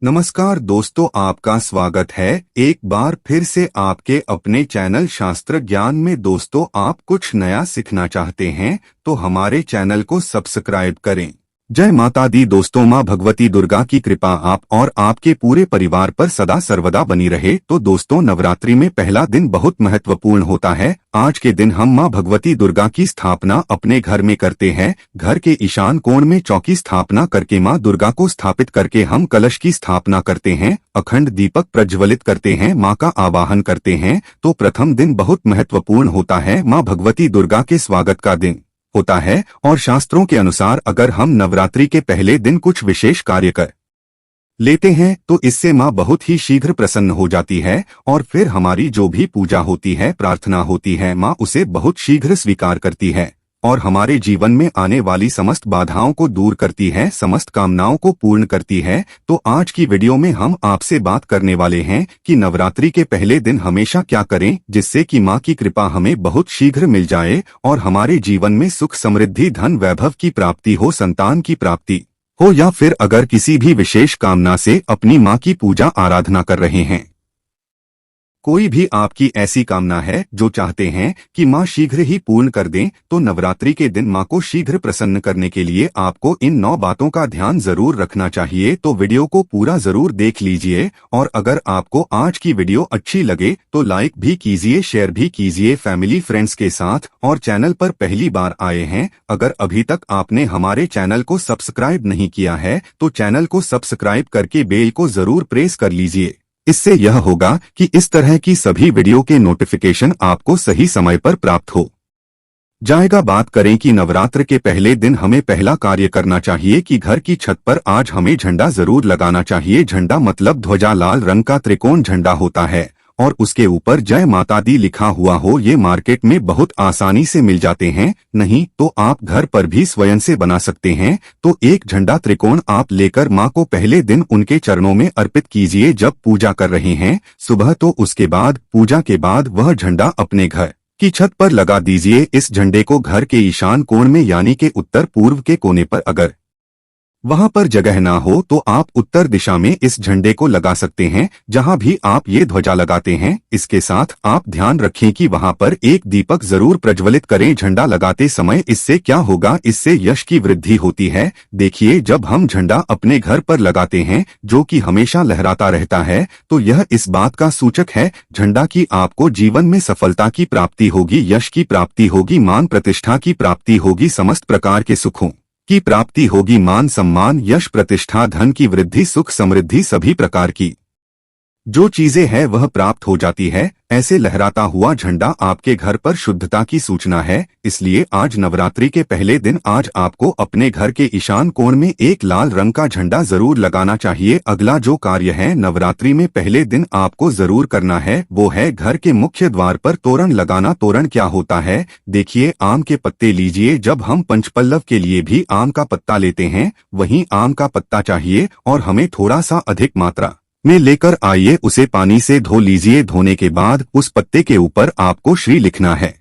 नमस्कार दोस्तों, आपका स्वागत है एक बार फिर से आपके अपने चैनल शास्त्र ज्ञान में। दोस्तों, आप कुछ नया सीखना चाहते हैं तो हमारे चैनल को सब्सक्राइब करें। जय माता दी। दोस्तों, माँ भगवती दुर्गा की कृपा आप और आपके पूरे परिवार पर सदा सर्वदा बनी रहे। तो दोस्तों, नवरात्रि में पहला दिन बहुत महत्वपूर्ण होता है। आज के दिन हम माँ भगवती दुर्गा की स्थापना अपने घर में करते हैं। घर के ईशान कोण में चौकी स्थापना करके माँ दुर्गा को स्थापित करके हम कलश की स्थापना करते हैं, अखंड दीपक प्रज्वलित करते हैं, माँ का आवाहन करते हैं। तो प्रथम दिन बहुत महत्वपूर्ण होता है, माँ भगवती दुर्गा के स्वागत का दिन होता है। और शास्त्रों के अनुसार अगर हम नवरात्रि के पहले दिन कुछ विशेष कार्य कर लेते हैं तो इससे माँ बहुत ही शीघ्र प्रसन्न हो जाती है और फिर हमारी जो भी पूजा होती है, प्रार्थना होती है, माँ उसे बहुत शीघ्र स्वीकार करती है और हमारे जीवन में आने वाली समस्त बाधाओं को दूर करती है, समस्त कामनाओं को पूर्ण करती है। तो आज की वीडियो में हम आपसे बात करने वाले हैं कि नवरात्रि के पहले दिन हमेशा क्या करें जिससे कि माँ की कृपा हमें बहुत शीघ्र मिल जाए और हमारे जीवन में सुख, समृद्धि, धन, वैभव की प्राप्ति हो, संतान की प्राप्ति हो, या फिर अगर किसी भी विशेष कामना से अपनी माँ की पूजा आराधना कर रहे हैं। कोई भी आपकी ऐसी कामना है जो चाहते हैं कि माँ शीघ्र ही पूर्ण कर दें, तो नवरात्रि के दिन माँ को शीघ्र प्रसन्न करने के लिए आपको इन 9 बातों का ध्यान जरूर रखना चाहिए। तो वीडियो को पूरा जरूर देख लीजिए और अगर आपको आज की वीडियो अच्छी लगे तो लाइक भी कीजिए, शेयर भी कीजिए फैमिली फ्रेंड्स के साथ। और चैनल पर पहली बार आए हैं, अगर अभी तक आपने हमारे चैनल को सब्सक्राइब नहीं किया है तो चैनल को सब्सक्राइब करके बेल को जरूर प्रेस कर लीजिए। इससे यह होगा कि इस तरह की सभी वीडियो के नोटिफिकेशन आपको सही समय पर प्राप्त हो जाएगा। बात करें कि नवरात्र के पहले दिन हमें पहला कार्य करना चाहिए कि घर की छत पर आज हमें झंडा जरूर लगाना चाहिए। झंडा मतलब ध्वजा, लाल रंग का त्रिकोण झंडा होता है और उसके ऊपर जय माता दी लिखा हुआ हो। ये मार्केट में बहुत आसानी से मिल जाते हैं, नहीं तो आप घर पर भी स्वयं से बना सकते हैं। तो एक झंडा त्रिकोण आप लेकर माँ को पहले दिन उनके चरणों में अर्पित कीजिए जब पूजा कर रहे हैं सुबह। तो उसके बाद पूजा के बाद वह झंडा अपने घर की छत पर लगा दीजिए। इस झंडे को घर के ईशान कोण में यानी के उत्तर पूर्व के कोने पर अगर वहां पर जगह ना हो तो आप उत्तर दिशा में इस झंडे को लगा सकते हैं, जहां भी आप ये ध्वजा लगाते हैं। इसके साथ आप ध्यान रखें कि वहां पर एक दीपक जरूर प्रज्वलित करें झंडा लगाते समय। इससे क्या होगा, इससे यश की वृद्धि होती है। देखिए, जब हम झंडा अपने घर पर लगाते हैं जो कि हमेशा लहराता रहता है, तो यह इस बात का सूचक है झंडा की आपको जीवन में सफलता की प्राप्ति होगी, यश की प्राप्ति होगी, मान प्रतिष्ठा की प्राप्ति होगी, समस्त प्रकार के सुखों की प्राप्ति होगी, मान सम्मान, यश, प्रतिष्ठा, धन की वृद्धि, सुख, समृद्धि, सभी प्रकार की जो चीजें हैं वह प्राप्त हो जाती है। ऐसे लहराता हुआ झंडा आपके घर पर शुद्धता की सूचना है। इसलिए आज नवरात्रि के पहले दिन आज आपको अपने घर के ईशान कोण में एक लाल रंग का झंडा जरूर लगाना चाहिए। अगला जो कार्य है नवरात्रि में पहले दिन आपको जरूर करना है वो है घर के मुख्य द्वार पर तोरण लगाना। तोरण क्या होता है, देखिए, आम के पत्ते लीजिए। जब हम पंचपल्लव के लिए भी आम का पत्ता लेते हैं, वहीं आम का पत्ता चाहिए और हमें थोड़ा सा अधिक मात्रा में लेकर आइए। उसे पानी से धो लीजिए। धोने के बाद उस पत्ते के ऊपर आपको श्री लिखना है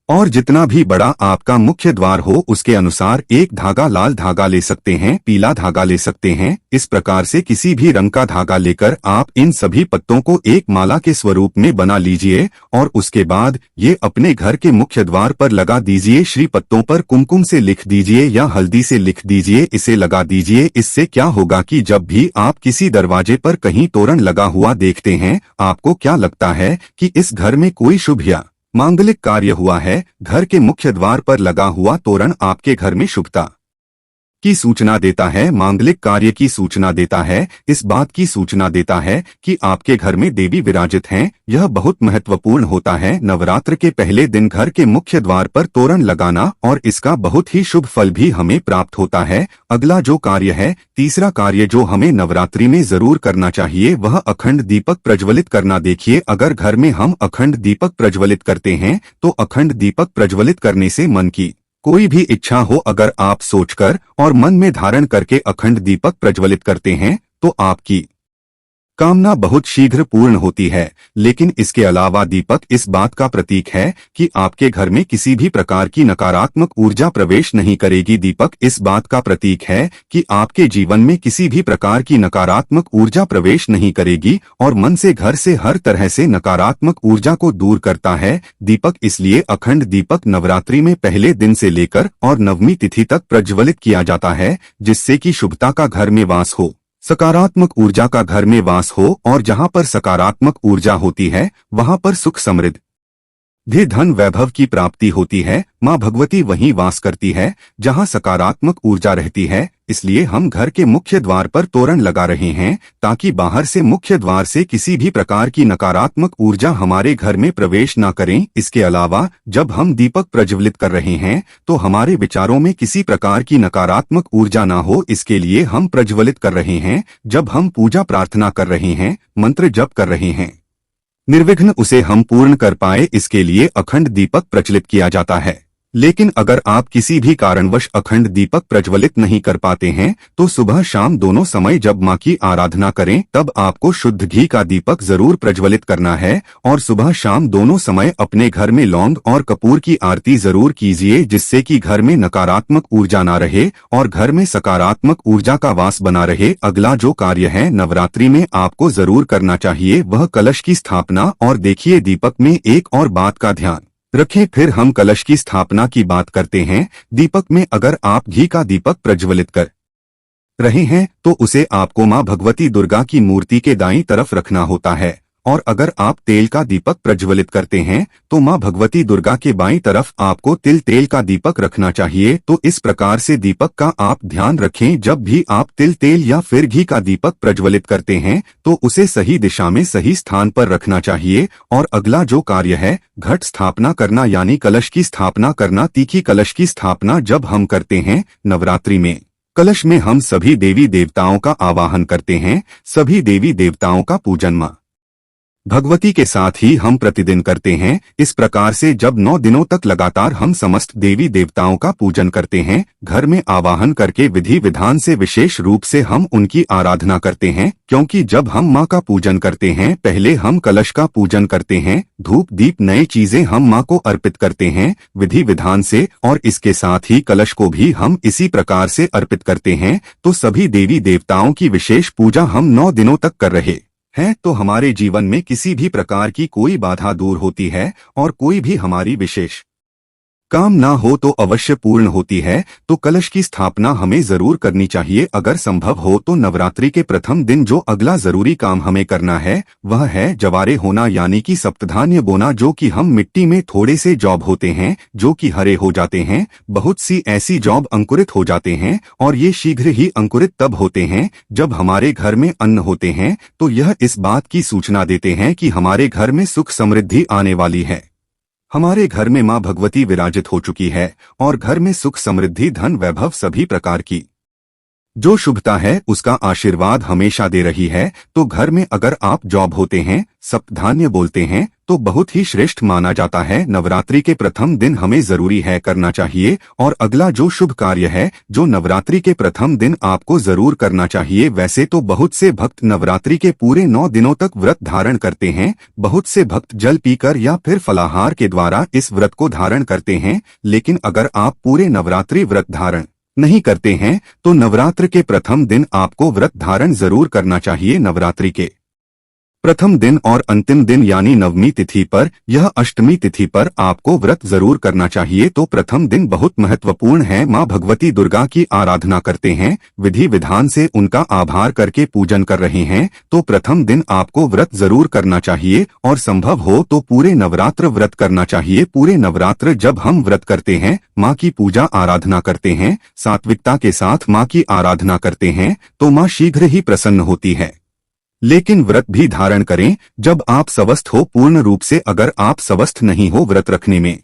और जितना भी बड़ा आपका मुख्य द्वार हो उसके अनुसार एक धागा, लाल धागा ले सकते हैं, पीला धागा ले सकते हैं। इस प्रकार से किसी भी रंग का धागा लेकर आप इन सभी पत्तों को एक माला के स्वरूप में बना लीजिए और उसके बाद ये अपने घर के मुख्य द्वार पर लगा दीजिए। श्री पत्तों पर कुमकुम से लिख दीजिए या हल्दी से लिख दीजिए, इसे लगा दीजिए। इससे क्या होगा कि जब भी आप किसी दरवाजे पर कहीं तोरण लगा हुआ देखते हैं, आपको क्या लगता है कि इस घर में कोई शुभ या मांगलिक कार्य हुआ है। घर के मुख्य द्वार पर लगा हुआ तोरण आपके घर में शुभता की सूचना देता है, मांगलिक कार्य की सूचना देता है, इस बात की सूचना देता है कि आपके घर में देवी विराजित हैं। यह बहुत महत्वपूर्ण होता है नवरात्र के पहले दिन घर के मुख्य द्वार पर तोरण लगाना और इसका बहुत ही शुभ फल भी हमें प्राप्त होता है। अगला जो कार्य है, तीसरा कार्य जो हमें नवरात्रि में जरूर करना चाहिए वह अखंड दीपक प्रज्वलित करना। देखिए, अगर घर में हम अखंड दीपक प्रज्वलित करते हैं तो अखंड दीपक प्रज्वलित करने से मन की कोई भी इच्छा हो, अगर आप सोचकर और मन में धारण करके अखंड दीपक प्रज्वलित करते हैं तो आपकी कामना बहुत शीघ्र पूर्ण होती है, लेकिन इसके अलावा दीपक इस बात का प्रतीक है कि आपके घर में किसी भी प्रकार की नकारात्मक ऊर्जा प्रवेश नहीं करेगी। दीपक इस बात का प्रतीक है कि आपके जीवन में किसी भी प्रकार की नकारात्मक ऊर्जा प्रवेश नहीं करेगी और मन से, घर से, हर तरह से नकारात्मक ऊर्जा को दूर करता है। दीपक इसलिए अखंड दीपक नवरात्रि में पहले दिन से लेकर और नवमी तिथि तक प्रज्वलित किया जाता है, जिससे कि शुभता का घर में वास हो, सकारात्मक ऊर्जा का घर में वास हो, और जहां पर सकारात्मक ऊर्जा होती है वहां पर सुख, समृद्धि, धन, वैभव की प्राप्ति होती है। मां भगवती वहीं वास करती है जहां सकारात्मक ऊर्जा रहती है। इसलिए हम घर के मुख्य द्वार पर तोरण लगा रहे हैं ताकि बाहर से, मुख्य द्वार से किसी भी प्रकार की नकारात्मक ऊर्जा हमारे घर में प्रवेश न करें। इसके अलावा जब हम दीपक प्रज्वलित कर रहे हैं तो हमारे विचारों में किसी प्रकार की नकारात्मक ऊर्जा न हो, इसके लिए हम प्रज्वलित कर रहे हैं। जब हम पूजा प्रार्थना कर रहे हैं, मंत्र जप कर रहे हैं, निर्विघ्न उसे हम पूर्ण कर पाए, इसके लिए अखंड दीपक प्रज्वलित किया जाता है। लेकिन अगर आप किसी भी कारणवश अखंड दीपक प्रज्वलित नहीं कर पाते हैं तो सुबह शाम दोनों समय जब मां की आराधना करें तब आपको शुद्ध घी का दीपक जरूर प्रज्वलित करना है, और सुबह शाम दोनों समय अपने घर में लौंग और कपूर की आरती जरूर कीजिए, जिससे कि घर में नकारात्मक ऊर्जा ना रहे और घर में सकारात्मक ऊर्जा का वास बना रहे। अगला जो कार्य है नवरात्रि में आपको जरूर करना चाहिए वह कलश की स्थापना। और देखिए, दीपक में एक और बात का ध्यान रखें। फिर हम कलश की स्थापना की बात करते हैं। दीपक में अगर आप घी का दीपक प्रज्वलित कर रहे हैं तो उसे आपको मां भगवती दुर्गा की मूर्ति के दाईं तरफ रखना होता है, और अगर आप तेल का दीपक प्रज्वलित करते हैं तो मां भगवती दुर्गा के बाईं तरफ आपको तेल का दीपक रखना चाहिए। तो इस प्रकार से दीपक का आप ध्यान रखें। जब भी आप तेल या फिर घी का दीपक प्रज्वलित करते हैं तो उसे सही दिशा में, सही स्थान पर रखना चाहिए। और अगला जो कार्य है घट स्थापना करना, यानी कलश की स्थापना करना। तीखी कलश की स्थापना जब हम करते हैं नवरात्रि में, कलश में हम सभी देवी देवताओं का आवाहन करते हैं। सभी देवी देवताओं का पूजन मां भगवती के साथ ही हम प्रतिदिन करते हैं। इस प्रकार से जब 9 दिनों तक लगातार हम समस्त देवी देवताओं का पूजन करते हैं, घर में आवाहन करके विधि विधान से विशेष रूप से हम उनकी आराधना करते हैं। क्योंकि जब हम मां का पूजन करते हैं पहले हम कलश का पूजन करते हैं, धूप दीप नए चीजें हम मां को अर्पित करते हैं विधि विधान से, और इसके साथ ही कलश को भी हम इसी प्रकार से अर्पित करते हैं। तो सभी देवी देवताओं की विशेष पूजा हम 9 दिनों तक कर रहे है तो हमारे जीवन में किसी भी प्रकार की कोई बाधा दूर होती है और कोई भी हमारी विशेष काम ना हो तो अवश्य पूर्ण होती है। तो कलश की स्थापना हमें जरूर करनी चाहिए। अगर संभव हो तो नवरात्रि के प्रथम दिन जो अगला जरूरी काम हमें करना है वह है जवारे होना, यानी कि सप्तधान्य बोना, जो कि हम मिट्टी में थोड़े से जॉब होते हैं जो कि हरे हो जाते हैं। बहुत सी ऐसी जॉब अंकुरित हो जाते हैं और ये शीघ्र ही अंकुरित तब होते हैं जब हमारे घर में अन्न होते हैं। तो यह इस बात की सूचना देते हैं कि हमारे घर में सुख समृद्धि आने वाली है, हमारे घर में मां भगवती विराजित हो चुकी है और घर में सुख समृद्धि धन वैभव सभी प्रकार की जो शुभता है उसका आशीर्वाद हमेशा दे रही है। तो घर में अगर आप जॉब होते हैं, सप्तधान्य बोलते हैं तो बहुत ही श्रेष्ठ माना जाता है। नवरात्रि के प्रथम दिन हमें जरूरी है करना चाहिए। और अगला जो शुभ कार्य है जो नवरात्रि के प्रथम दिन आपको जरूर करना चाहिए। वैसे तो बहुत से भक्त नवरात्रि के पूरे 9 दिनों तक व्रत धारण करते हैं। बहुत से भक्त जल पीकर या फिर फलाहार के द्वारा इस व्रत को धारण करते हैं। लेकिन अगर आप पूरे नवरात्रि व्रत धारण नहीं करते हैं तो नवरात्र के प्रथम दिन आपको व्रत धारण जरूर करना चाहिए। नवरात्रि के प्रथम दिन और अंतिम दिन यानी नवमी तिथि पर, यह अष्टमी तिथि पर आपको व्रत जरूर करना चाहिए। तो प्रथम दिन बहुत महत्वपूर्ण है। मां भगवती दुर्गा की आराधना करते हैं, विधि विधान से उनका आभार करके पूजन कर रहे हैं। तो प्रथम दिन आपको व्रत जरूर करना चाहिए और संभव हो तो पूरे नवरात्र व्रत करना चाहिए। पूरे नवरात्र जब हम व्रत करते हैं, मां की पूजा आराधना करते हैं, सात्विकता के साथ मां की आराधना करते हैं तो मां शीघ्र ही प्रसन्न होती है। लेकिन व्रत भी धारण करें जब आप स्वस्थ हो पूर्ण रूप से। अगर आप स्वस्थ नहीं हो व्रत रखने में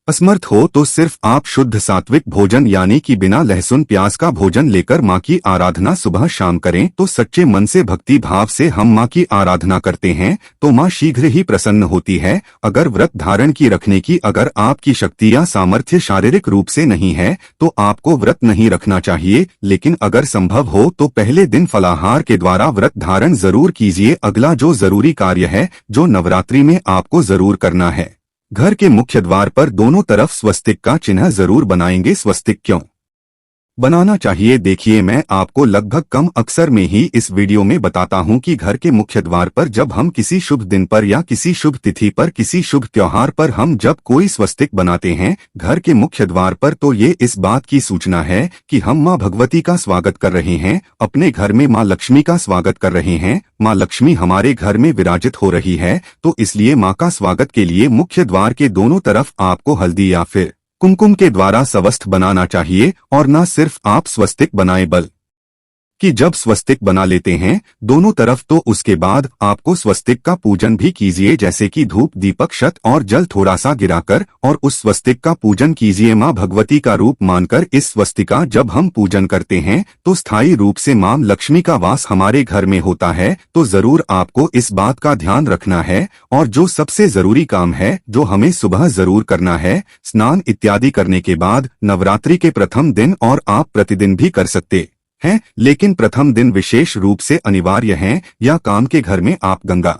असमर्थ हो तो सिर्फ आप शुद्ध सात्विक भोजन यानी कि बिना लहसुन प्याज का भोजन लेकर माँ की आराधना सुबह शाम करें तो सच्चे मन से भक्ति भाव से हम माँ की आराधना करते हैं तो माँ शीघ्र ही प्रसन्न होती है। अगर व्रत धारण की रखने की अगर आपकी शक्ति या सामर्थ्य शारीरिक रूप से नहीं है तो आपको व्रत नहीं रखना चाहिए, लेकिन अगर संभव हो तो पहले दिन फलाहार के द्वारा व्रत धारण जरूर कीजिए। अगला जो जरूरी कार्य है जो नवरात्रि में आपको जरूर करना है, घर के मुख्य द्वार पर दोनों तरफ स्वस्तिक का चिन्ह जरूर बनाएंगे। स्वस्तिक क्यों बनाना चाहिए, देखिए मैं आपको लगभग कम अक्सर में ही इस वीडियो में बताता हूं कि घर के मुख्य द्वार पर जब हम किसी शुभ दिन पर या किसी शुभ तिथि पर किसी शुभ त्योहार पर हम जब कोई स्वस्तिक बनाते हैं घर के मुख्य द्वार पर, तो ये इस बात की सूचना है कि हम माँ भगवती का स्वागत कर रहे हैं, अपने घर में माँ लक्ष्मी का स्वागत कर रहे हैं। माँ लक्ष्मी हमारे घर में विराजित हो रही है, तो इसलिए माँ का स्वागत के लिए मुख्य द्वार के दोनों तरफ आपको हल्दी या फिर कुमकुम के द्वारा स्वस्थ बनाना चाहिए। और न सिर्फ आप स्वस्तिक बनाएं बल्कि जब स्वस्तिक बना लेते हैं दोनों तरफ तो उसके बाद आपको स्वस्तिक का पूजन भी कीजिए, जैसे कि धूप दीपक शत और जल थोड़ा सा गिराकर और उस स्वस्तिक का पूजन कीजिए। माँ भगवती का रूप मानकर इस स्वस्तिका जब हम पूजन करते हैं तो स्थायी रूप से माँ लक्ष्मी का वास हमारे घर में होता है, तो जरूर आपको इस बात का ध्यान रखना है। और जो सबसे जरूरी काम है जो हमें सुबह जरूर करना है, स्नान इत्यादि करने के बाद नवरात्रि के प्रथम दिन, और आप प्रतिदिन भी कर सकते हैं लेकिन प्रथम दिन विशेष रूप से अनिवार्य है, या काम के घर में आप गंगा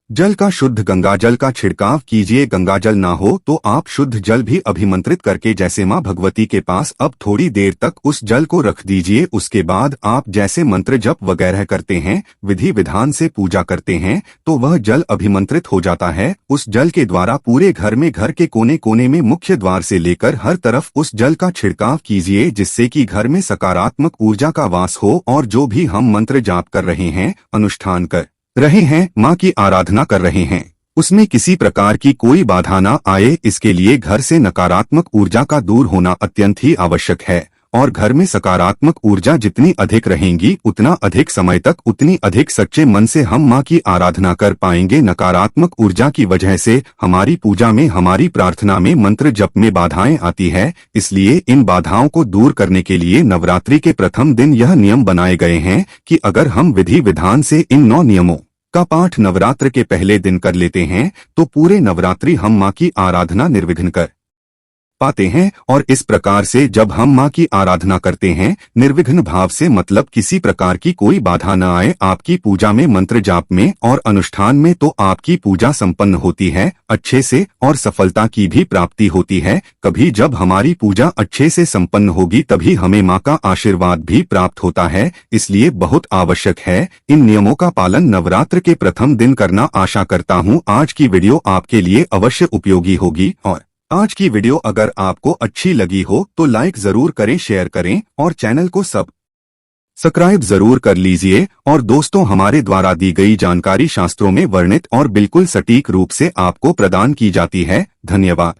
जल का शुद्ध गंगा जल का छिड़काव कीजिए। गंगा जल ना हो तो आप शुद्ध जल भी अभिमंत्रित करके जैसे माँ भगवती के पास अब थोड़ी देर तक उस जल को रख दीजिए। उसके बाद आप जैसे मंत्र जप वगैरह करते हैं, विधि विधान से पूजा करते हैं, तो वह जल अभिमंत्रित हो जाता है। उस जल के द्वारा पूरे घर में घर के कोने कोने में मुख्य द्वार से लेकर हर तरफ उस जल का छिड़काव कीजिए, जिससे कि घर में सकारात्मक ऊर्जा का वास हो। और जो भी हम मंत्र जाप कर रहे हैं, अनुष्ठान कर रहे हैं, माँ की आराधना कर रहे हैं, उसमें किसी प्रकार की कोई बाधा ना आए, इसके लिए घर से नकारात्मक ऊर्जा का दूर होना अत्यंत ही आवश्यक है। और घर में सकारात्मक ऊर्जा जितनी अधिक रहेंगी उतना अधिक समय तक उतनी अधिक सच्चे मन से हम माँ की आराधना कर पाएंगे। नकारात्मक ऊर्जा की वजह से हमारी पूजा में, हमारी प्रार्थना में, मंत्र जप में बाधाएं आती है। इसलिए इन बाधाओं को दूर करने के लिए नवरात्रि के प्रथम दिन यह नियम बनाए गए हैं कि अगर हम विधि विधान से इन 9 नियमों का पाठ नवरात्र के पहले दिन कर लेते हैं तो पूरे नवरात्रि हम माँ की आराधना निर्विघ्न कर पाते हैं। और इस प्रकार से जब हम माँ की आराधना करते हैं निर्विघ्न भाव से, मतलब किसी प्रकार की कोई बाधा न आए आपकी पूजा में, मंत्र जाप में और अनुष्ठान में, तो आपकी पूजा संपन्न होती है अच्छे से और सफलता की भी प्राप्ति होती है। कभी जब हमारी पूजा अच्छे से संपन्न होगी तभी हमें माँ का आशीर्वाद भी प्राप्त होता है। इसलिए बहुत आवश्यक है इन नियमों का पालन नवरात्र के प्रथम दिन करना। आशा करता हूँ आज की वीडियो आपके लिए अवश्य उपयोगी होगी। और आज की वीडियो अगर आपको अच्छी लगी हो तो लाइक जरूर करें, शेयर करें और चैनल को सब्सक्राइब जरूर कर लीजिए। और दोस्तों, हमारे द्वारा दी गई जानकारी शास्त्रों में वर्णित और बिल्कुल सटीक रूप से आपको प्रदान की जाती है। धन्यवाद।